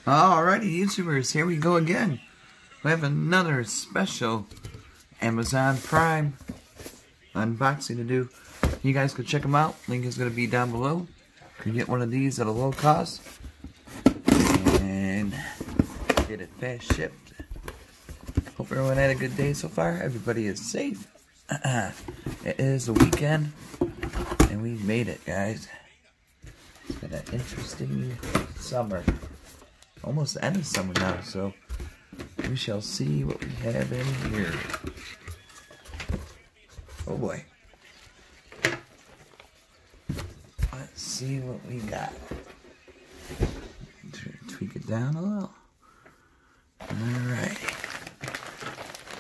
Alrighty, YouTubers, here we go again. We have another special Amazon Prime unboxing to do. You guys can check them out. Link is going to be down below. You can get one of these at a low cost and get it fast shipped. Hope everyone had a good day so far. Everybody is safe. It is the weekend and we made it, guys. It's been an interesting summer. Almost the end of summer now, so we shall see what we have in here. Oh boy. Let's see what we got. Tweak it down a little. Alright.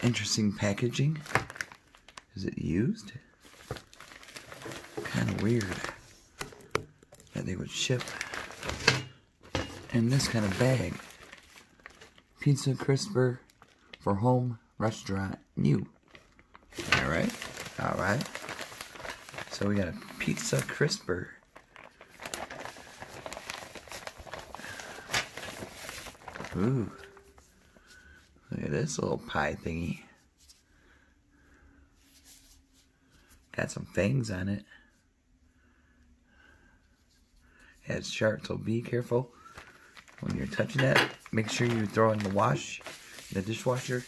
Interesting packaging. Is it used? Kind of weird that they would ship in this kind of bag. Pizza crisper for home restaurant new. Alright. Alright. So we got a pizza crisper. Ooh. Look at this little pie thingy. Got some fangs on it. Yeah, it's sharp, so be careful when you're touching that. Make sure you throw it in the dishwasher,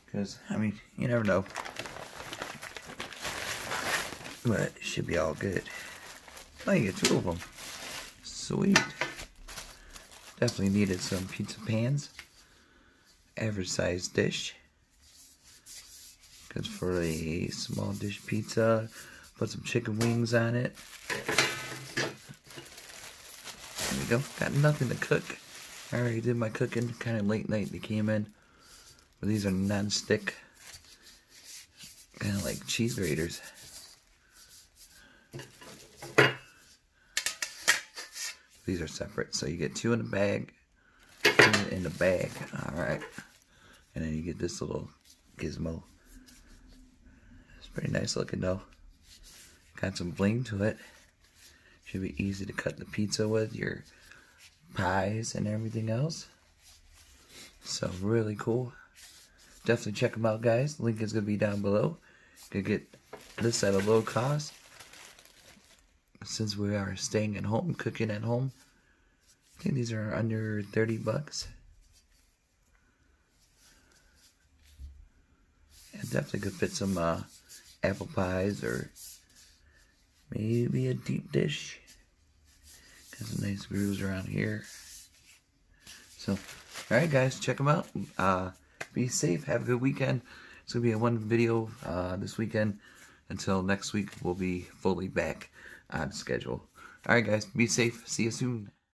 because I mean, you never know. But it should be all good. Oh, you get two of them. Sweet. Definitely needed some pizza pans. Average size dish. Good for a small dish pizza. Put some chicken wings on it. There we go. Got nothing to cook. I already did my cooking. Kind of late night they came in. But these are non-stick. Kind of like cheese graters. These are separate. So you get two in the bag. Two in the bag. Alright. And then you get this little gizmo. It's pretty nice looking though. Got some bling to it. Should be easy to cut the pizza with, your pies and everything else. So really cool. Definitely check them out, guys. Link is going to be down below. You can get this at a low cost. Since we are staying at home, cooking at home. I think these are under 30 bucks. Yeah, definitely could fit some apple pies or maybe a deep dish. Got some nice grooves around here. So, alright guys, check them out. Be safe. Have a good weekend. It's going to be a one video this weekend. Until next week, we'll be fully back on schedule. Alright guys, be safe. See you soon.